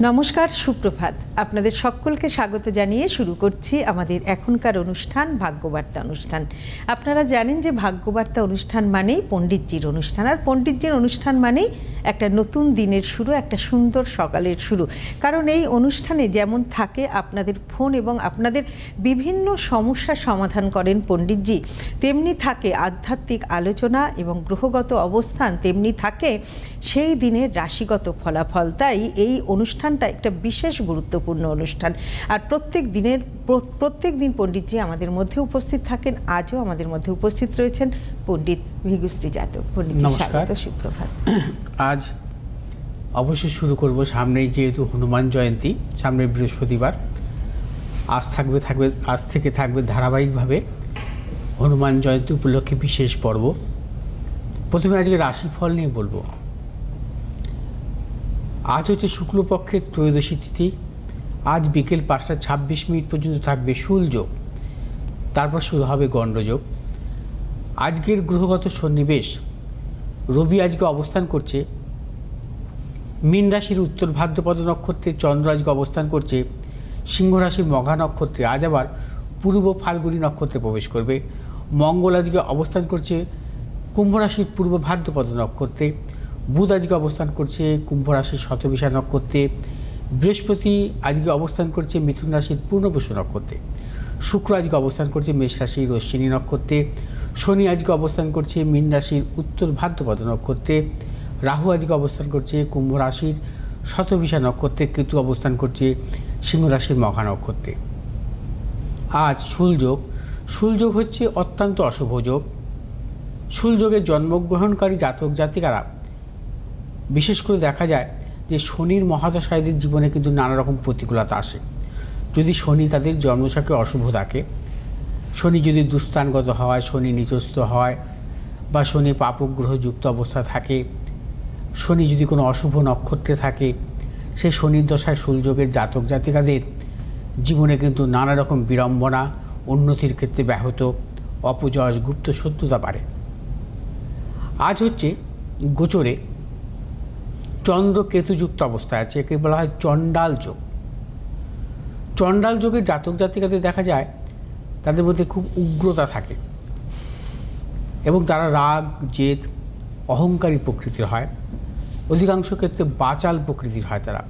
নমস্কার, সুপ্রভাত। আপনাদের সকলকে স্বাগত জানিয়ে শুরু করছি আমাদের এখনকার অনুষ্ঠান ভাগ্যবার্তা অনুষ্ঠান। আপনারা জানেন যে ভাগ্যবার্তা অনুষ্ঠান মানেই পণ্ডিতজির অনুষ্ঠান, আর পণ্ডিতজির অনুষ্ঠান মানেই একটা নতুন দিনের শুরু, একটা সুন্দর সকালের শুরু। কারণ এই অনুষ্ঠানে যেমন থাকে আপনাদের ফোন এবং আপনাদের বিভিন্ন সমস্যার সমাধান করেন পণ্ডিতজি, তেমনি থাকে আধ্যাত্মিক আলোচনা এবং গ্রহগত অবস্থান, তেমনি থাকে সেই দিনের রাশিগত ফলাফল। তাই এই অনুষ্ঠানটা একটা বিশেষ গুরুত্বপূর্ণ অনুষ্ঠান। আর প্রত্যেক দিন পণ্ডিতজি আমাদের মধ্যে উপস্থিত থাকেন। আজও আমাদের মধ্যে উপস্থিত রয়েছেন পণ্ডিত ভিগুশ্রী জাতক। পণ্ডিতজি স্বাগত, সুপ্রভাত। আজ অবশ্যই শুরু করব, সামনেই যেহেতু হনুমান জয়ন্তী, সামনের বৃহস্পতিবার, আজ থেকে থাকবে ধারাবাহিকভাবে হনুমান জয়ন্তী উপলক্ষে বিশেষ পর্ব। প্রথমে আজকে রাশিফল নিয়ে বলবো। আজ হচ্ছে শুক্লপক্ষের ত্রয়োদশী তিথি। আজ বিকেল 5টা 26 মিনিট পর্যন্ত থাকবে শুলযোগ, তারপর শুরু হবে গণ্ডযোগ। আজকের গ্রহগত সন্নিবেশ, রবি আজকে অবস্থান করছে মীন রাশির উত্তর ভাদ্রপদ নক্ষত্রে, চন্দ্র আজকে অবস্থান করছে সিংহ রাশির মঘা নক্ষত্রে, আজ আবার পূর্ব ফাল্গুনী নক্ষত্রে প্রবেশ করবে। মঙ্গল আজকে অবস্থান করছে কুম্ভ রাশির পূর্ব ভাদ্রপদ নক্ষত্রে, বুধ আজকে অবস্থান করছে কুম্ভ রাশির শতবিশা নক্ষত্রে, বৃহস্পতি আজকে অবস্থান করছে মিথুন রাশির পূর্ণবসু নক্ষত্রে, শুক্র আজকে অবস্থান করছে মেষ রাশির অশ্বিনী নক্ষত্রে, শনি আজকে অবস্থান করছে মীন রাশির উত্তর ভাদ্রপদ নক্ষত্রে, রাহু আজকে অবস্থান করছে কুম্ভ রাশির শতবিশা নক্ষত্রে, কেতু অবস্থান করছে সিংহ রাশির মঘা নক্ষত্রে। আজ শুলযোগ হচ্ছে অত্যন্ত অশুভ যোগ। শুলযোগে জন্মগ্রহণকারী জাতক জাতিকারা বিশেষ করে দেখা যায় যে শনির মহাদশায়দের জীবনে কিন্তু নানা রকম প্রতিকূলতা আসে। যদি শনি তাদের জন্মছকে অশুভ থাকে, শনি যদি দুস্থানগত হয়, শনি নিচস্থ হয়, বা শনি পাপগ্রহযুক্ত অবস্থা থাকে, শনি যদি কোনো অশুভ নক্ষত্রে থাকে, সেই শনির দশায় শুলযোগের জাতক জাতিকাদের জীবনে কিন্তু নানা রকম বিড়ম্বনা, উন্নতির ক্ষেত্রে ব্যাহত, অপজয়, গুপ্ত শত্রুতা বাড়ে। আজ হচ্ছে গোচরে চন্দ্র কেতুযুক্ত অবস্থায় আছে, একে বলা হয় চণ্ডাল যোগ। চণ্ডাল যোগের জাতক জাতিকাদের দেখা যায় তাদের মধ্যে খুব উগ্রতা থাকে এবং তারা রাগ, জেদ, অহংকারী প্রকৃতির হয়। অধিকাংশ ক্ষেত্রে বাচাল প্রকৃতির হয় তারা।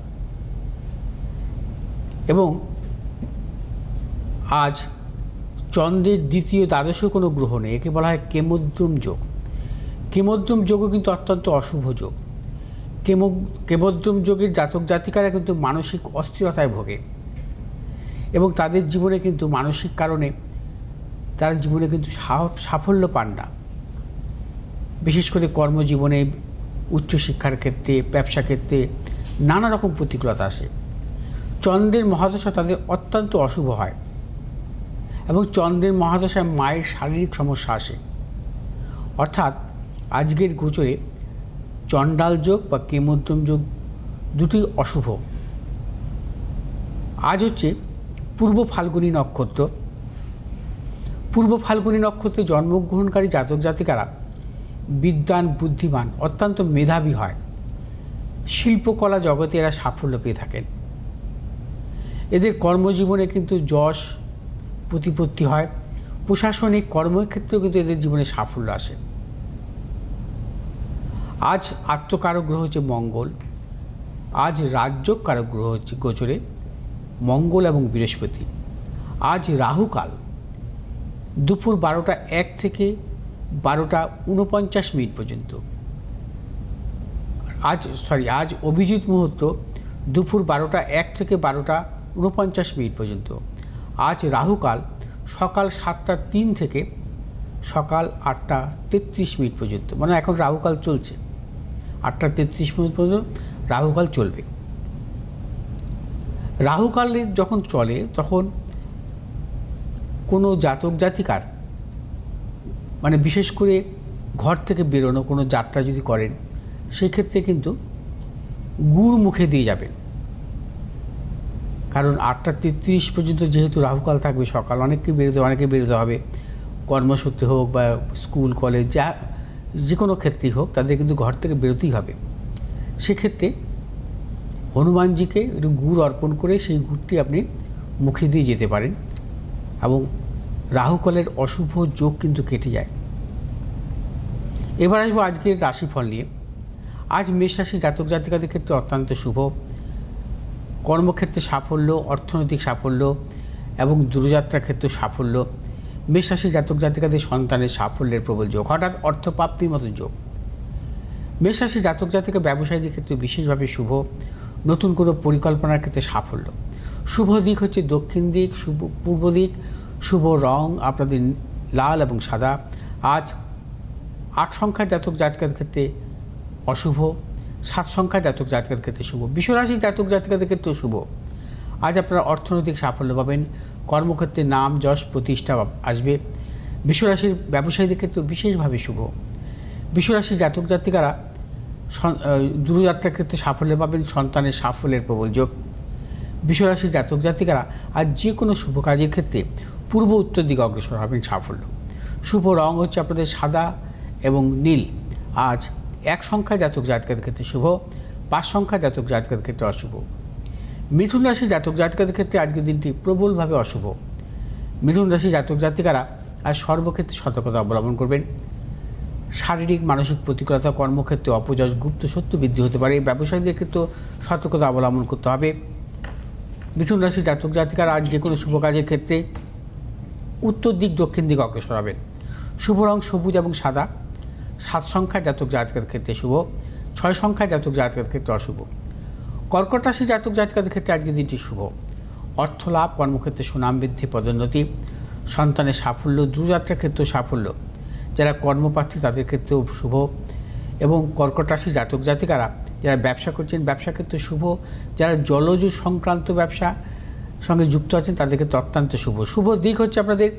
এবং আজ চন্দ্রের দ্বিতীয় দ্বাদশ কোনো গ্রহ নেই, একে বলা হয় কেমদ্রুম যোগ। কেমদ্রুম যোগও কিন্তু অত্যন্ত অশুভ যোগ। কেমদ্রুম যোগের জাতক জাতিকারা কিন্তু মানসিক অস্থিরতায় ভোগে এবং তাদের জীবনে কিন্তু মানসিক কারণে তার জীবনে কিন্তু সাফল্য পান না। বিশেষ করে কর্মজীবনে, উচ্চশিক্ষার ক্ষেত্রে, ব্যবসা ক্ষেত্রে নানা রকম প্রতিকূলতা আসে। চন্দ্রের মহাদশা তাদের অত্যন্ত অশুভ হয় এবং চন্দ্রের মহাদশায় মায়ের শারীরিক সমস্যা আসে। অর্থাৎ আজকের গোচরে চণ্ডাল যোগ বা কেমদ্রুম যোগ দুটি অশুভ। আজ হচ্ছে পূর্ব ফাল্গুনী নক্ষত্র। পূর্ব ফাল্গুনী নক্ষত্রে জন্মগ্রহণকারী জাতক জাতিকারা বিদ্বান, বুদ্ধিমান, অত্যন্ত মেধাবী হয়। শিল্পকলা জগতে এরা সাফল্য পেয়ে থাকেন। এদের কর্মজীবনে কিন্তু যশ প্রতিপত্তি হয়। প্রশাসনিক কর্মক্ষেত্রেও কিন্তু এদের জীবনে সাফল্য আসে। আজ আত্মকারক গ্রহ হচ্ছে মঙ্গল। আজ রাজ্যকারক গ্রহ হচ্ছে গোচরে মঙ্গল এবং বৃহস্পতি। আজ রাহুকাল দুপুর 12টা 1 থেকে 12টা 49 মিনিট পর্যন্ত। আজ অভিজিৎ মুহূর্ত দুপুর 12টা 1 থেকে 12টা 49 মিনিট পর্যন্ত। আজ রাহুকাল সকাল 7টা 3 থেকে সকাল 8টা 33 মিনিট পর্যন্ত। মানে এখন রাহুকাল চলছে, 8টা 33 মিনিট পর্যন্ত রাহুকাল চলবে। রাহুকালে যখন চলে তখন কোনো জাতক জাতিকার মানে বিশেষ করে ঘর থেকে বেরোনো কোনো যাত্রা যদি করেন, সেক্ষেত্রে কিন্তু গুড় মুখে দিয়ে যাবেন। কারণ 8টা 33 পর্যন্ত যেহেতু রাহুকাল থাকবে, সকাল অনেকে বেরোতে হবে, কর্মসূত্রে হোক বা স্কুল কলেজ যে কোনো ক্ষেত্রেই হোক, তাদের কিন্তু ঘর থেকে বেরোতেই হবে। সেক্ষেত্রে হনুমানজিকে একটু গুড় অর্পণ করে সেই গুড়টি আপনি মুখে দিয়ে যেতে পারেন এবং রাহুকালের অশুভ যোগ কিন্তু কেটে যায়। এবার আসবো আজকের রাশিফল নিয়ে। আজ মেষ রাশি জাতক জাতিকাদের ক্ষেত্রে অত্যন্ত শুভ। কর্মক্ষেত্রে সাফল্য, অর্থনৈতিক সাফল্য এবং দূরযাত্রার ক্ষেত্রে সাফল্য। মেষ রাশি জাতক জাতিকাদের সন্তানের সাফল্যের প্রবল যোগ, হঠাৎ অর্থপ্রাপ্তির মতো যোগ। মেষ রাশি জাতক জাতিকা ব্যবসায়ীদের ক্ষেত্রে বিশেষভাবে শুভ। নতুন কোনো পরিকল্পনার ক্ষেত্রে সাফল্য। শুভ দিক হচ্ছে দক্ষিণ দিক, শুভ পূর্ব দিক। শুভ রং আপনাদের লাল এবং সাদা। আজ 8 সংখ্যার জাতক জাতিকাদের ক্ষেত্রে অশুভ, 7 সংখ্যার জাতক জাতিকাদের ক্ষেত্রে শুভ। বিশ্বরাশি জাতক জাতিকাদের ক্ষেত্রেও শুভ। আজ আপনারা অর্থনৈতিক সাফল্য পাবেন, কর্মক্ষেত্রে নাম যশ প্রতিষ্ঠা আসবে। বিশ্বরাশির ব্যবসায়ীদের ক্ষেত্রেও বিশেষভাবে শুভ। বিশ্বরাশির জাতক জাতিকারা দূরযাত্রার ক্ষেত্রে সাফল্য পাবেন, সন্তানের সাফল্যের প্রবল যোগ। বিশ্বরাশির জাতক জাতিকারা আজ যে কোনো শুভ কাজের ক্ষেত্রে পূর্ব উত্তর দিকে অগ্রসর হবেন, সাফল্য। শুভ রং হচ্ছে আপনাদের সাদা এবং নীল। আজ 1 সংখ্যা জাতক জাতিকাদের ক্ষেত্রে শুভ, 5 সংখ্যা জাতক জাতিকাদের ক্ষেত্রে অশুভ। মিথুন রাশি জাতক জাতিকাদের ক্ষেত্রে আজকের দিনটি প্রবলভাবে অশুভ। মিথুন রাশি জাতক জাতিকারা আজ সর্বক্ষেত্রে সতর্কতা অবলম্বন করবেন। শারীরিক মানসিক প্রতিকূলতা, কর্মক্ষেত্রে অপযশ, গুপ্ত শত্রু বৃদ্ধি হতে পারে। ব্যবসায়ীদের ক্ষেত্রেও সতর্কতা অবলম্বন করতে হবে। মিথুন রাশি জাতক জাতিকারা আজ যে কোনো শুভ কাজের ক্ষেত্রে উত্তর দিক দক্ষিণ দিক অগ্রসর হবেন। শুভ রং সবুজ এবং সাদা। 7 সংখ্যা জাতক জাতিকাদের ক্ষেত্রে শুভ, 6 সংখ্যা জাতক জাতিকাদের ক্ষেত্রে অশুভ। কর্কট রাশি জাতক জাতিকাদের ক্ষেত্রে আজকের দিনটি শুভ। অর্থ লাভ, কর্মক্ষেত্রে সুনাম বৃদ্ধি, পদোন্নতি, সন্তানের সাফল্য, দূরযাত্রার ক্ষেত্রেও সাফল্য। যারা কর্মপ্রার্থী তাদের ক্ষেত্রেও শুভ। এবং কর্কট রাশি জাতক জাতিকারা যারা ব্যবসা করছেন ব্যবসা ক্ষেত্রে শুভ। যারা জলজ সংক্রান্ত ব্যবসা সঙ্গে যুক্ত আছেন তাদের ক্ষেত্রে অত্যন্ত শুভ। শুভ দিক হচ্ছে আপনাদের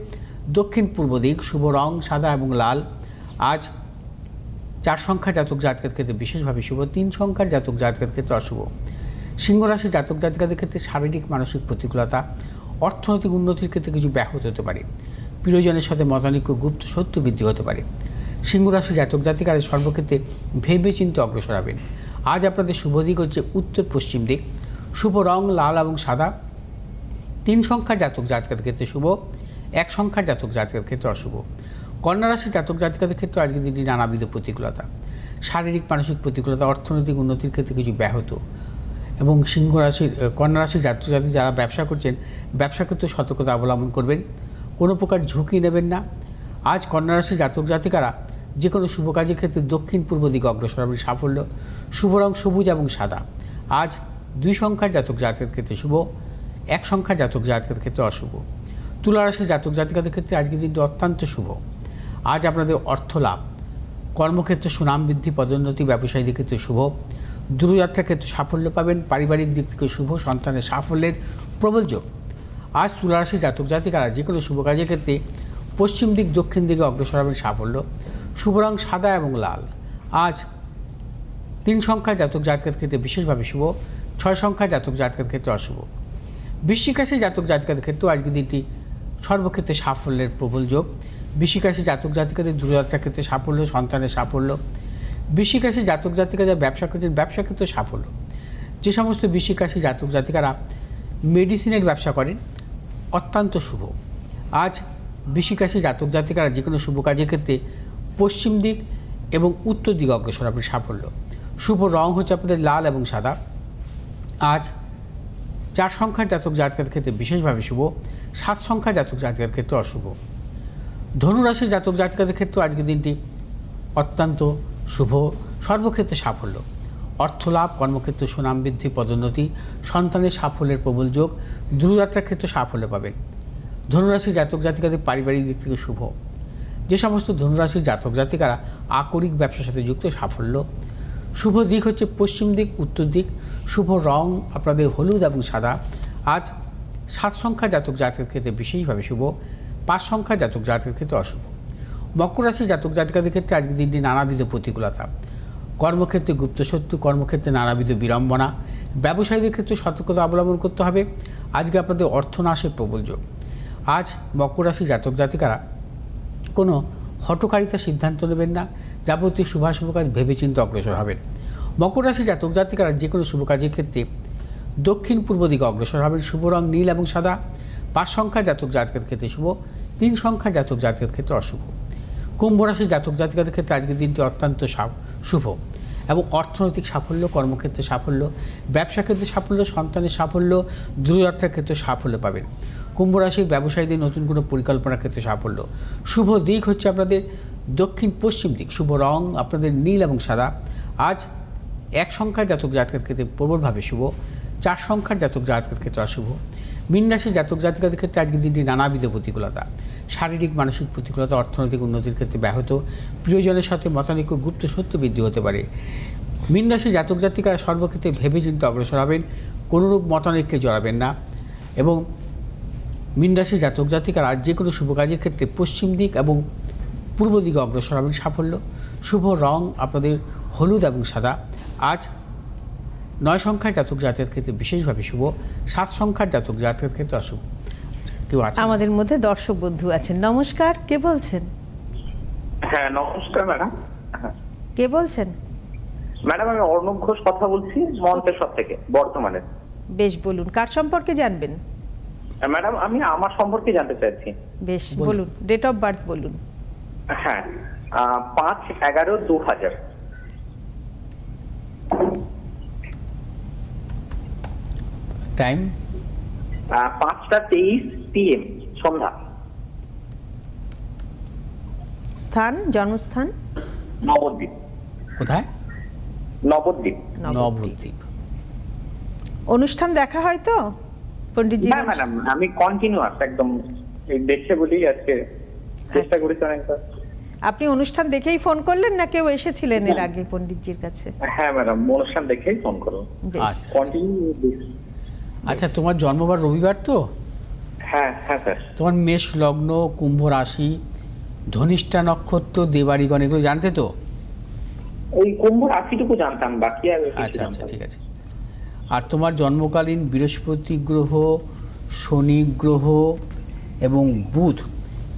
দক্ষিণ পূর্ব দিক। শুভ রং সাদা এবং লাল। আজ 4 সংখ্যা জাতক জাতিকাদের ক্ষেত্রে বিশেষভাবে শুভ, 3 সংখ্যার জাতক জাতিকাদের ক্ষেত্রে অশুভ। সিংহ রাশি জাতক জাতিকাদের ক্ষেত্রে শারীরিক মানসিক প্রতিকূলতা, অর্থনৈতিক উন্নতির ক্ষেত্রে কিছু ব্যাহত হতে পারে। প্রিয়জনের সাথে মতানৈক্য, গুপ্ত শত্রু বৃদ্ধি হতে পারে। সিংহ রাশি জাতক জাতিকারা সর্বক্ষেত্রে ভেবে চিন্তে অগ্রসর হবেন। আজ আপনাদের শুভ দিক হচ্ছে উত্তর পশ্চিম দিক। শুভ রং লাল এবং সাদা। 3 সংখ্যার জাতক জাতিকাদের ক্ষেত্রে শুভ, 1 সংখ্যার জাতক জাতিকাদের ক্ষেত্রে অশুভ। কন্যা রাশি জাতক জাতিকাদের ক্ষেত্রে আজকের দিনটি নানাবিধ প্রতিকূলতা, শারীরিক মানসিক প্রতিকূলতা, অর্থনৈতিক উন্নতির ক্ষেত্রে কিছু ব্যাহত। এবং সিংহ রাশির কন্যা রাশির জাতক জাতিক যারা ব্যবসা করছেন ব্যবসা ক্ষেত্রে সতর্কতা অবলম্বন করবেন, কোনো প্রকার ঝুঁকি নেবেন না। আজ কন্যা রাশির জাতক জাতিকারা যে কোনো শুভ কাজের ক্ষেত্রে দক্ষিণ পূর্ব দিকে অগ্রসর হবেন, সাফল্য। শুভ রং সবুজ এবং সাদা। আজ 2 সংখ্যার জাতক জাতিকের ক্ষেত্রে শুভ, 1 সংখ্যার জাতক জাতিকের ক্ষেত্রে অশুভ। তুলা রাশির জাতক জাতিকাদের ক্ষেত্রে আজকের দিনটি অত্যন্ত শুভ। আজ আপনাদের অর্থ লাভ, কর্মক্ষেত্রে সুনাম বৃদ্ধি, পদোন্নতি, ব্যবসায়ীদের ক্ষেত্রে শুভ। দূরযাত্রার ক্ষেত্রে সাফল্য পাবেন, পারিবারিক দিক থেকে শুভ, সন্তানের সাফল্যের প্রবল যোগ। আজ তুলা রাশির জাতক জাতিকারা যে কোনো শুভ কাজের ক্ষেত্রে পশ্চিম দিক দক্ষিণ দিকে অগ্রসর হবেন, সাফল্য। শুভ রং সাদা এবং লাল। আজ 3 সংখ্যার জাতক জাতিকাদের ক্ষেত্রে বিশেষভাবে শুভ, 6 সংখ্যার জাতক জাতিকাদের ক্ষেত্রে অশুভ। বৃশ্চিক রাশির জাতক জাতিকাদের ক্ষেত্রেও আজকের দিনটি সর্বক্ষেত্রে সাফল্যের প্রবল যোগ। বৃশ্চিক রাশির জাতক জাতিকাদের দূরযাত্রার ক্ষেত্রে সাফল্য, সন্তানের সাফল্য। বৃশ্চিক রাশির জাতক জাতিকা যারা ব্যবসা করছেন ব্যবসা ক্ষেত্রে সাফল্য। যে সমস্ত বৃশ্চিক রাশির জাতক জাতিকারা মেডিসিনের ব্যবসা করেন অত্যন্ত শুভ। আজ বৃশ্চিক রাশির জাতক জাতিকারা যে কোনো শুভ কাজের ক্ষেত্রে পশ্চিম দিক এবং উত্তর দিকে অগ্রসর হবে, সাফল্য। শুভ রং হচ্ছে আপনাদের লাল এবং সাদা। আজ 4 সংখ্যার জাতক জাতিকাদের ক্ষেত্রে বিশেষভাবে শুভ, 7 সংখ্যার জাতক জাতিকাদের ক্ষেত্রে অশুভ। ধনুরাশির জাতক জাতিকাদের ক্ষেত্রে আজকের দিনটি অত্যন্ত শুভ, সর্বক্ষেত্রে সাফল্য। অর্থ লাভ, কর্মক্ষেত্রে সুনাম বৃদ্ধি, পদোন্নতি, সন্তানের সাফল্যের প্রবল যোগ। দূরযাত্রার ক্ষেত্রে সাফল্য পাবেন। ধনুরাশির জাতক জাতিকাদের পারিবারিক দিক থেকে শুভ। যে সমস্ত ধনুরাশির জাতক জাতিকারা আকরিক ব্যবসার সাথে যুক্ত, সাফল্য। শুভ দিক হচ্ছে পশ্চিম দিক, উত্তর দিক। শুভ রং আপনাদের হলুদ এবং সাদা। আজ 7 সংখ্যা জাতক জাতকের ক্ষেত্রে বিশেষভাবে শুভ, 5 সংখ্যা জাতক জাতকের ক্ষেত্রে অশুভ। মকর রাশি জাতক জাতিকাদের ক্ষেত্রে আজকের দিনটি নানাবিধ প্রতিকূলতা, কর্মক্ষেত্রে গুপ্তশত্রু, কর্মক্ষেত্রে নানাবিধ বিড়ম্বনা। ব্যবসায়ীদের ক্ষেত্রে সতর্কতা অবলম্বন করতে হবে। আজকে আপনাদের অর্থনাশের প্রবল যোগ। আজ মকর রাশি জাতক জাতিকারা কোনো হঠকারিতার সিদ্ধান্ত নেবেন না, যাবতীয় শুভাশুভ কাজ ভেবেচিন্তে অগ্রসর হবেন। মকর রাশি জাতক জাতিকারা যে কোনো শুভ কাজের ক্ষেত্রে দক্ষিণ পূর্ব দিকে অগ্রসর হবেন। শুভ রং নীল এবং সাদা। 5 সংখ্যা জাতক জাতিকাদের ক্ষেত্রে শুভ, 3 সংখ্যা জাতক জাতিকাদের ক্ষেত্রে অশুভ। কুম্ভ রাশি জাতক জাতিকাদের ক্ষেত্রে আজকের দিনটি অত্যন্ত শুভ এবং অর্থনৈতিক সাফল্য, কর্মক্ষেত্রে সাফল্য, ব্যবসা ক্ষেত্রে সাফল্য, সন্তানের সাফল্য, দূরযাত্রার ক্ষেত্রে সাফল্য পাবেন। কুম্ভ রাশির ব্যবসায়ীদের নতুন কোনো পরিকল্পনার ক্ষেত্রে সাফল্য। শুভ দিক হচ্ছে আপনাদের দক্ষিণ পশ্চিম দিক। শুভ রং আপনাদের নীল এবং সাদা। আজ 1 সংখ্যার জাতক জাতকের ক্ষেত্রে প্রবলভাবে শুভ, 4 সংখ্যার জাতক জাতকের ক্ষেত্রে অশুভ। মীন রাশির জাতক জাতিকাদের ক্ষেত্রে আজকের দিনটি নানাবিধ প্রতিকূলতা, শারীরিক মানসিক প্রতিকূলতা, অর্থনৈতিক উন্নতির ক্ষেত্রে ব্যাহত, প্রিয়জনের সাথে মতানৈক্য, গুপ্ত সত্য বৃদ্ধি হতে পারে। মীন রাশির জাতক জাতিকারা সর্বক্ষেত্রে ভেবে চিন্তে অগ্রসর হবেন, কোনোরূপ মতানৈক্যে জড়াবেন না। এবং মীন রাশির জাতক জাতিকারা আজ যে কোনো শুভ কাজের ক্ষেত্রে পশ্চিম দিক এবং পূর্ব দিকে অগ্রসর হবেন সাফল্য। শুভ রং আপনাদের হলুদ এবং সাদা। আজ 9 সংখ্যার জাতক জাতকের ক্ষেত্রে বিশেষভাবে শুভ, 7 সংখ্যার জাতক জাতকের ক্ষেত্রে অশুভ। কেউ আছে আমাদের মধ্যে দর্শক বন্ধু আছেন। নমস্কার, কে বলছেন? হ্যাঁ, নমস্কার ম্যাডাম। কে বলছেন? ম্যাডাম, আমি অর্ণব ঘোষ কথা বলছি মন্তেশ্বর থেকে, বর্তমানে। বেশ, বলুন কার সম্পর্কে জানবেন? ম্যাডাম, আমি আমার সম্পর্কে জানতে চাইছি। বেশ, বলুন ডেট অফ বার্থ বলুন। হ্যাঁ, 5/11/2000। টাইম 5টা23 PM সন্ধ্যা। স্থান, জন্মস্থান? নবদ্বীপ। কোথায়? নবদ্বীপ। নবদ্বীপ। অনুষ্ঠান দেখা হয় তো পণ্ডিতজি? হ্যাঁ ম্যাডাম, আমি কন্টিনিউয়াস একদম দেখে বলি আজকে চেষ্টা করেছি অনেকবার। আপনি অনুষ্ঠান দেখেই ফোন করলেন না কেউ এসেছিলেন এর আগে পণ্ডিতজির কাছে? হ্যাঁ ম্যাডাম, অনুষ্ঠান দেখেই ফোন করো। বেশ। আচ্ছা কন্টিনিউ। আচ্ছা, তোমার জন্মবার রবিবার তো? হ্যাঁ হ্যাঁ স্যার। তোমার মেষ লগ্ন, কুম্ভ রাশি, ধনিষ্ঠা নক্ষত্র, দেবাড়িগণ, এগুলো জানতে তো? ওই কুম্ভ রাশিটুকু জানতাম, বাকি আর কিছু আচ্ছা আচ্ছা, জানতাম না। ঠিক আছে। আর তোমার জন্মকালীন বৃহস্পতি গ্রহ, শনি গ্রহ এবং বুধ,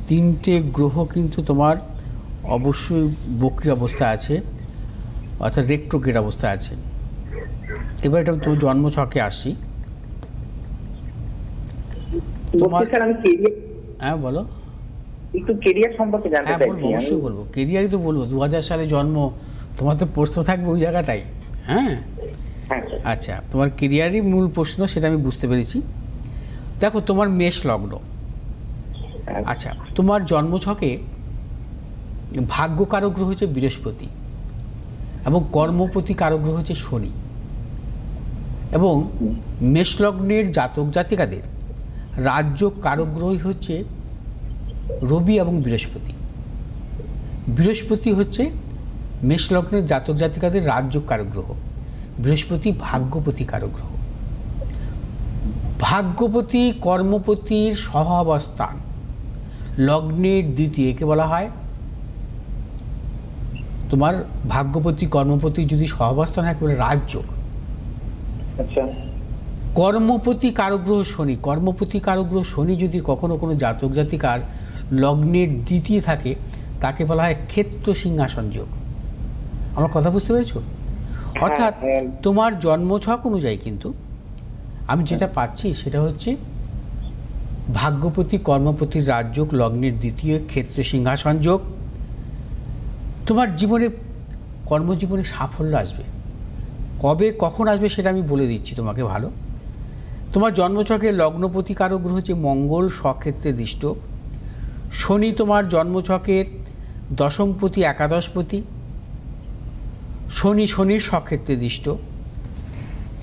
3টে গ্রহ কিন্তু তোমার অবশ্যই বক্রী অবস্থা আছে, অর্থাৎ রেট্রোগ্রেড অবস্থায় আছে। এবার এটা তোমার জন্মছকে আসি। তোমার স্যার, আমি কেরিয়ার, হ্যাঁ বলো। একটু কেরিয়ার সম্পর্কে জানতে হ্যাঁ চাইছি। বলবো, অবশ্যই বলবো। কেরিয়ারই তো বলবো, 2000 সালে জন্ম, তোমার তো প্রশ্ন থাকবে ওই জায়গাটাই। হ্যাঁ হ্যাঁ স্যার। আচ্ছা, তোমার কেরিয়ারই মূল প্রশ্ন, সেটা আমি বুঝতে পেরেছি। দেখো, তোমার মেষ লগ্ন। আচ্ছা, তোমার জন্মছকে ভাগ্য কারক গ্রহ হচ্ছে বৃহস্পতি এবং কর্মপতি কারক গ্রহ হচ্ছে শনি। এবং মেষ লগ্নের জাতক জাতিকাদের রাজ্য কারক গ্রহই হচ্ছে রবি এবং বৃহস্পতি। বৃহস্পতি হচ্ছে মেষ লগ্নের জাতক জাতিকাদের রাজ্য কারক গ্রহ, বৃহস্পতি ভাগ্যপতি কারক গ্রহ। ভাগ্যপতি কর্মপতির সহ অবস্থান লগ্নের দ্বিতীয়, একে বলা হয় তোমার ভাগ্যপতি কর্মপতি যদি সহাবস্থান হয় বলে রাজযোগ। আচ্ছা। কর্মপতি কারগ্রহ শনি, কর্মপতি কারগ্রহ শনি যদি কখনো কোনো জাতক জাতিকার লগ্নের দ্বিতীয় থাকে, তাকে বলা হয় ক্ষেত্র সিংহাসন যোগ। আমার কথা বুঝতে পেরেছো? অর্থাৎ তোমার জন্মছক অনুযায়ী কিন্তু আমি যেটা পাচ্ছি সেটা হচ্ছে ভাগ্যপতি কর্মপতির রাজযোগ, লগ্নের দ্বিতীয়, ক্ষেত্র সিংহাসন যোগ। তোমার জীবনে, কর্মজীবনে সাফল্য আসবে। কবে কখন আসবে সেটা আমি বলে দিচ্ছি তোমাকে ভালো। তোমার জন্মছকে লগ্নপতি কারক গ্রহ হচ্ছে মঙ্গল, স্বক্ষেত্রে দৃষ্ট। শনি তোমার জন্মছকের দশমপতি, একাদশপতি। শনির স্বক্ষেত্রে দৃষ্ট।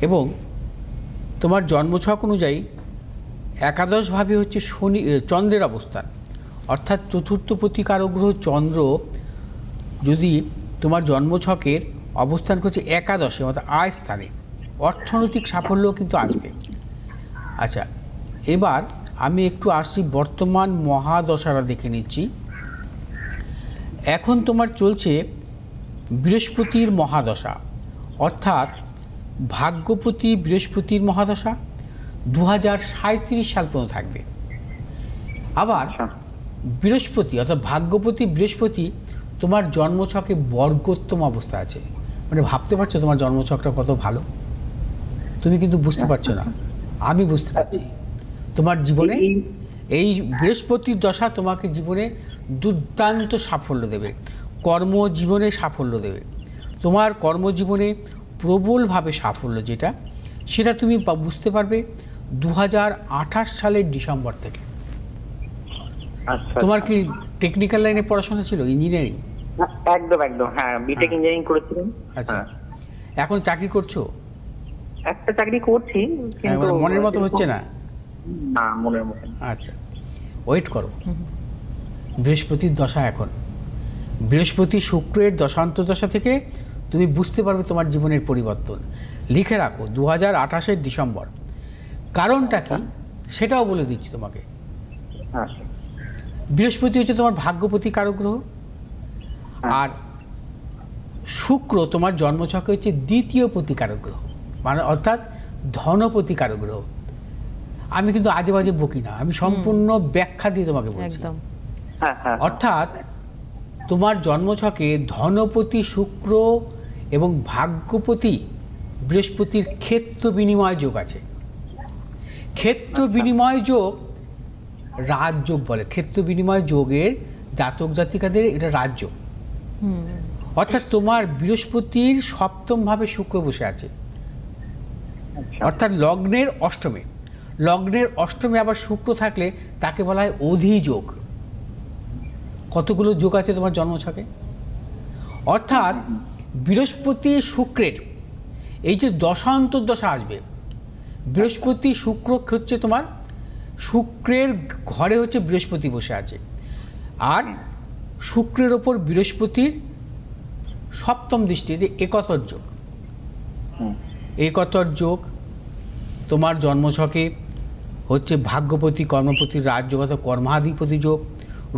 এবং তোমার জন্মছক অনুযায়ী একাদশভাবে হচ্ছে চন্দ্রের অবস্থান, অর্থাৎ চতুর্থপতি কারক গ্রহ চন্দ্র যদি তোমার জন্মছকের অবস্থান করছে একাদশে, অর্থাৎ আয় স্থানে, অর্থনৈতিক সাফল্য কিন্তু আসবে। আচ্ছা, এবার আমি একটু আসছি বর্তমান মহাদশারা দেখে নিচ্ছি। এখন তোমার চলছে বৃহস্পতির মহাদশা, অর্থাৎ ভাগ্যপতি বৃহস্পতির মহাদশা 2037 সাল পর্যন্ত থাকবে। আবার বৃহস্পতি অর্থাৎ ভাগ্যপতি বৃহস্পতি তোমার জন্মছকে বর্গোত্তম অবস্থা আছে। মানে ভাবতে পারছো তোমার জন্মছকটা কত ভালো। তুমি কিন্তু বুঝতে পারছো না, আমি বুঝতে পারছি। তোমার জীবনে এই বৃহস্পতির দশা তোমাকে জীবনে দুর্দান্ত সাফল্য দেবে, কর্মজীবনে সাফল্য দেবে। তোমার কর্মজীবনে প্রবলভাবে সাফল্য সেটা তুমি বুঝতে পারবে 2028 সালের ডিসেম্বর থেকে। আচ্ছা, তোমার কি টেকনিক্যাল লাইনে পড়াশোনা ছিল, ইঞ্জিনিয়ারিং? একদম একদম, হ্যাঁ, বিটেক ইঞ্জিনিয়ারিং করেছিলাম। আচ্ছা, হ্যাঁ। এখন চাকরি করছো? একটা চাকরি করছি, কিন্তু মানে মনের মতো হচ্ছে না? না, মনের মতো না। আচ্ছা, ওয়েট করো। বৃহস্পতির দশা এখন, বৃহস্পতি শুক্রের দশান্তদশা থেকে তুমি বুঝতে পারবে তোমার জীবনের পরিবর্তন। লিখে রাখো 2028 ডিসেম্বর। কারণটা কি সেটাও বলে দিচ্ছি তোমাকে। আচ্ছা, বৃহস্পতি হচ্ছে তোমার ভাগ্যপতি কারক গ্রহ, আর শুক্র তোমার জন্মছকে হচ্ছে দ্বিতীয় প্রতিকারক গ্রহ, মানে অর্থাৎ ধনপতি কারক গ্রহ। আমি কিন্তু আজে বাজে বকি না, আমি সম্পূর্ণ ব্যাখ্যা দিয়ে তোমাকে বলছি। একদম। হ্যাঁ হ্যাঁ, অর্থাৎ তোমার জন্মছকে ধনপতি শুক্র এবং ভাগ্যপতি বৃহস্পতির ক্ষেত্র বিনিময় যোগ আছে। ক্ষেত্র বিনিময় যোগ রাজযোগ বলে। ক্ষেত্র বিনিময় যোগের জাতক জাতিকাদের এটা রাজযোগ। অর্থাৎ তোমার বৃহস্পতির সপ্তম ভাবে শুক্র বসে আছে, অর্থাৎ লগ্নের অষ্টমে। লগ্নের অষ্টমে আবার শুক্র থাকলে তাকে বলা হয় অধিযোগ। কতগুলো যোগ আছে তোমার জন্মছকে। অর্থাৎ বৃহস্পতি শুক্রের এই যে দশান্তর্দশা আসবে, বৃহস্পতি শুক্র হচ্ছে তোমার শুক্রের ঘরে হচ্ছে বৃহস্পতি বসে আছে, আর শুক্রের ওপর বৃহস্পতির সপ্তম দৃষ্টি, যে একতর যোগ। একতর যোগ তোমার জন্মছকে হচ্ছে ভাগ্যপতি কর্মপতি রাজযোগ অর্থাৎ কর্মাধিপতি যোগ,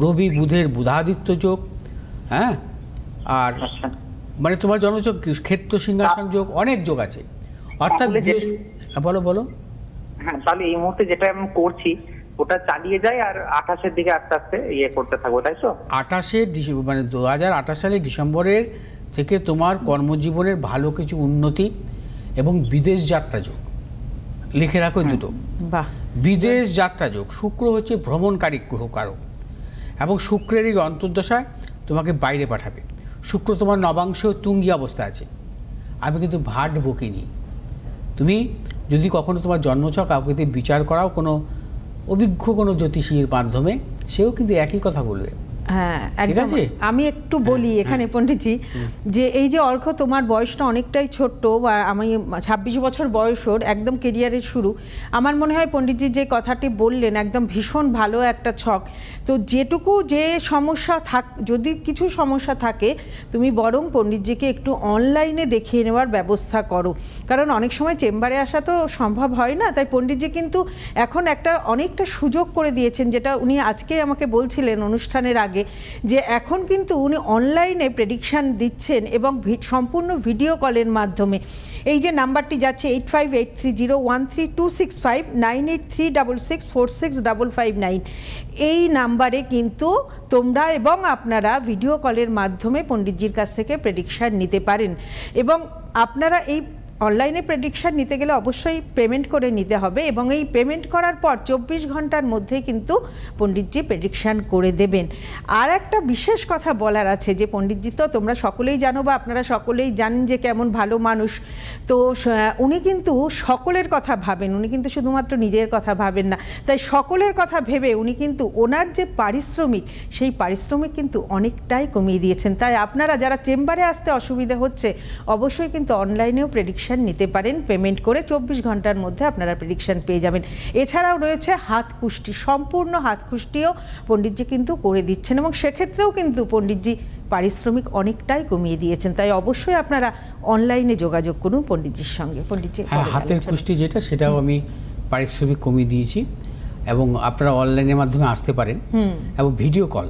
রবি বুধের বুধাদিত্য যোগ। হ্যাঁ, আর মানে তোমার জন্মছক ক্ষেত্র সিংহাসন যোগ, অনেক যোগ আছে। অর্থাৎ বলো বলো। হ্যাঁ, তাহলে এই মুহূর্তে যেটা আমি করছি ওটা চালিয়ে যাই, আর 28-এর দিকে আস্তে আস্তে করতে থাকবো, তাই তো? 28 মানে 2028 সালের ডিসেম্বরের থেকে তোমার কর্মজীবনের ভালো কিছু উন্নতি এবং বিদেশ যাত্রা যোগ। লিখে রাখো দুটো। বাহ। বিদেশ যাত্রা যোগ। শুক্র হচ্ছে ভ্রমণকারী গ্রহ কারক, এবং শুক্রের এই অন্তর্দশায় তোমাকে বাইরে পাঠাবে। শুক্র তোমার নবাংশ তুঙ্গি অবস্থা আছে। আমি কিন্তু ভাট বকিনি। তুমি যদি কখনো তোমার জন্মছক কাউকে দিয়ে বিচার করাও কোনো অভিজ্ঞ কোনো জ্যোতিষীর মাধ্যমে, সেও কিন্তু একই কথা বলবে। হ্যাঁ, একদম। আমি একটু বলি এখানে পণ্ডিতজি, যে এই যে অর্ঘ্য তোমার বয়সটা অনেকটাই ছোট্ট, বা আমি 26 বছর বয়স ওর, একদম কেরিয়ারের শুরু। আমার মনে হয় পণ্ডিতজি যে কথাটি বললেন একদম ভীষণ ভালো একটা ছক। তো যেটুকু যে সমস্যা যদি কিছু সমস্যা থাকে, তুমি বরং পণ্ডিতজিকে একটু অনলাইনে দেখিয়ে নেওয়ার ব্যবস্থা করো, কারণ অনেক সময় চেম্বারে আসা তো সম্ভব হয় না। তাই পণ্ডিতজি কিন্তু এখন অনেকটা সুযোগ করে দিয়েছেন, যেটা উনি আজকে আমাকে বলছিলেন অনুষ্ঠানের আগে, যে এখন কিন্তু উনি অনলাইনে প্রেডিকশন দিচ্ছেন এবং সম্পূর্ণ ভিডিও কলের মাধ্যমে। এই যে নাম্বারটি যাচ্ছে 8583013265 9836646559, এই নাম্বারে কিন্তু তোমরা এবং আপনারা ভিডিও কলের মাধ্যমে পণ্ডিতজির কাছ থেকে প্রেডিকশন নিতে পারেন। এবং আপনারা এই অনলাইনে প্রেডিকশন নিতে গেলে অবশ্যই পেমেন্ট করে নিতে হবে, এবং এই পেমেন্ট করার পর 24 ঘন্টার মধ্যে কিন্তু পণ্ডিতজি প্রেডিকশন করে দেবেন। আর একটা বিশেষ কথা বলার আছে, যে পণ্ডিতজি তো তোমরা সকলেই জানো, বা আপনারা সকলেই জানেন যে কেমন ভালো মানুষ। তো উনি কিন্তু সকলের কথা ভাবেন, উনি কিন্তু শুধুমাত্র নিজের কথা ভাবেন না। তাই সকলের কথা ভেবে উনি কিন্তু ওনার যে পারিশ্রমিক, সেই পারিশ্রমিক কিন্তু অনেকটাই কমিয়ে দিয়েছেন। তাই আপনারা যারা চেম্বারে আসতে অসুবিধা হচ্ছে, অবশ্যই কিন্তু অনলাইনেও প্রেডিকশন নিতে পারেন পেমেন্ট করে। 24 ঘন্টার মধ্যে আপনারা প্রেডিকশন পেয়ে যাবেন। এছাড়াও রয়েছে হাত কুষ্টি, সম্পূর্ণ হাত কুষ্টিও পণ্ডিতজি কিন্তু করে দিচ্ছেন, এবং সেক্ষেত্রেও কিন্তু পণ্ডিতজি পারিশ্রমিক অনেকটাই কমিয়ে দিয়েছেন। তাই অবশ্যই আপনারা অনলাইনে যোগাযোগ করুন পণ্ডিতজির সঙ্গে। পণ্ডিতজি, হ্যাঁ, হাতের কুষ্টি যেটা, সেটাও আমি পারিশ্রমিক কমিয়ে দিয়েছি, এবং আপনারা অনলাইনের মাধ্যমে আসতে পারেন, এবং ভিডিও কল।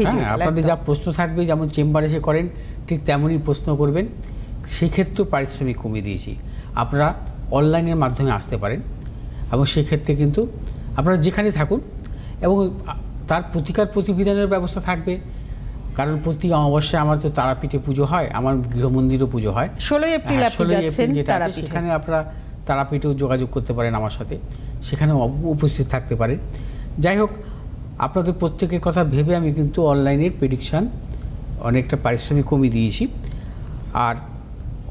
হ্যাঁ, আপনাদের যা প্রশ্ন থাকবে, যেমন চেম্বারে এসে করেন ঠিক তেমনই প্রশ্ন করবেন, সেক্ষেত্রেও পারিশ্রমিক কমিয়ে দিয়েছি। আপনারা অনলাইনের মাধ্যমে আসতে পারেন, এবং সেক্ষেত্রে কিন্তু আপনারা যেখানে থাকুন, এবং তার প্রতিকার প্রতিবিধানের ব্যবস্থা থাকবে। কারণ প্রতি অমাবস্যায় আমার তো তারাপীঠে পুজো হয়, আমার গৃহমন্দিরও পুজো হয়। 16 এপ্রিল যেটা আছে, সেখানে আপনারা তারাপীঠেও যোগাযোগ করতে পারেন আমার সাথে, সেখানেও উপস্থিত থাকতে পারেন। যাই হোক, আপনাদের প্রত্যেকের কথা ভেবে আমি কিন্তু অনলাইনের প্রেডিকশান অনেকটা পারিশ্রমিক কমিয়ে দিয়েছি। আর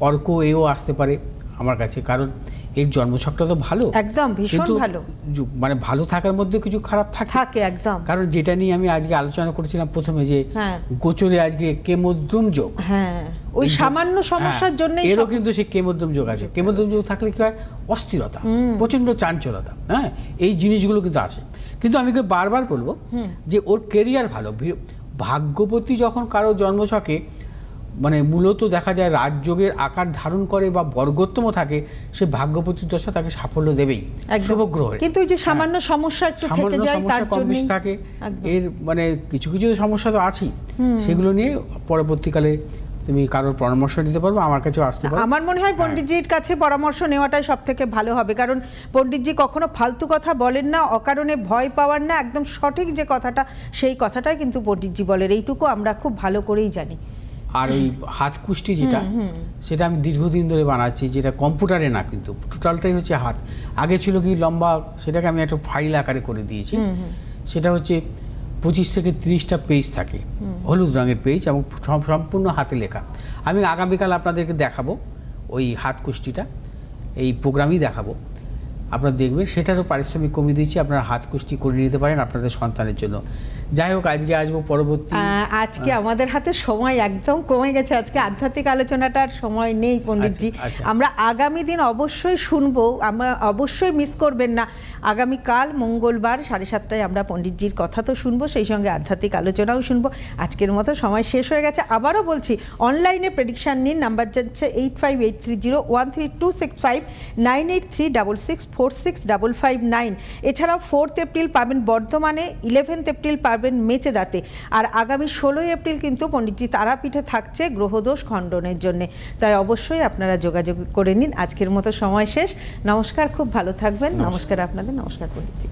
অর্ক এও আসতে পারে আমার কাছে, কারণ এর জন্মছকটা তো ভালো, একদম ভীষণ কিন্তু ভালো মানে ভালো থাকার মধ্যে কিছু খারাপ থাকে একদম। কারণ যেটা নিয়ে আমি আজকে আলোচনা করেছিলাম প্রথমে, যে হ্যাঁ। গোচরে আজকে কেমদ্রুম যোগ, হ্যাঁ, ওই সামান্য সমস্যার জন্য এরও কিন্তু সেই কেমদ্রুম যোগ আছে। কেমদ্রুম যোগ থাকলে কি হয়, অস্থিরতা, প্রচন্ড চাঞ্চলতা, হ্যাঁ, এই জিনিসগুলো কিন্তু আসে। কিন্তু আমি বারবার বলবো যে ওর কেরিয়ার ভালো। ভাগ্যবতী যখন কারো জন্মছকে মানে মূলত দেখা যায় রাজযোগের আকার ধারণ করে বা বর্গোত্তম থাকে, সে ভাগ্যবতী দশা তাকে সাফল্য দেবেই শুভগ্রহের। কিন্তু ওই যে সামান্য সমস্যা একটু থেকে যায়, তার জন্য থাকে এর মানে কিছু কিছু সমস্যা তো আছেই, সেগুলো নিয়ে পরবর্তীকালে তুমি কারোর পরামর্শ নিতে পারবে, আমার কাছেও আসতে পারো। আমার মনে হয় পণ্ডিতজির কাছে পরামর্শ নেওয়াটাই সব থেকে ভালো হবে, কারণ পণ্ডিতজি কখনো ফালতু কথা বলেন না, অকারণে ভয় পাওয়ার না, একদম সঠিক যে কথাটা সেই কথাটাই কিন্তু পণ্ডিতজি বলেন, এইটুকু আমরা খুব ভালো করেই জানি। আর ওই হাত কুষ্টি যেটা, সেটা আমি দীর্ঘদিন ধরে বানাচ্ছি, যেটা কম্পিউটারে না, কিন্তু টোটালটাই হচ্ছে হাত। আগে ছিল কি লম্বা, সেটাকে আমি একটা ফাইল আকারে করে দিয়েছি। সেটা হচ্ছে 25 থেকে 30টা পেজ থাকে, হলুদ রঙের পেজ, এবং সম্পূর্ণ হাতে লেখা। আমি আগামীকাল আপনাদেরকে দেখাবো ওই হাত কুষ্টিটা, এই প্রোগ্রামই দেখাবো, আপনারা দেখবেন। সেটারও পারিশ্রমিক কমিয়ে দিয়েছি, আপনারা হাত কুষ্টি করে নিতে পারেন আপনাদের সন্তানের জন্য। যাই হোক, আজকে আসবো পরবর্তী। আজকে আমাদের হাতে সময় একদম কমে গেছে, আজকে আধ্যাত্মিক আলোচনাটার সময় নেই পণ্ডিতজি। আমরা আগামী দিন অবশ্যই শুনবো, আমরা অবশ্যই মিস করবেন না। আগামীকাল মঙ্গলবার 7:30টায় আমরা পণ্ডিতজির কথা তো শুনবো, সেই সঙ্গে আধ্যাত্মিক আলোচনাও শুনবো। আজকের মতো সময় শেষ হয়ে গেছে। আবারও বলছি, অনলাইনে প্রেডিকশান নিন, নাম্বার যাচ্ছে 8583013265, 9836646559। এছাড়াও 4th এপ্রিল পাবেন বর্ধমানে, 11th এপ্রিল পাবেন মেচেদাতে, আর আগামী 16 এপ্রিল কিন্তু পণ্ডিতজি তারাপীঠে থাকছে গ্রহদোষ খণ্ডনের জন্য। তাই অবশ্যই আপনারা যোগাযোগ করে নিন। আজকের মতো সময় শেষ। নমস্কার, খুব ভালো থাকবেন। নমস্কার আপনাদের, নমস্কার পণ্ডিতজি।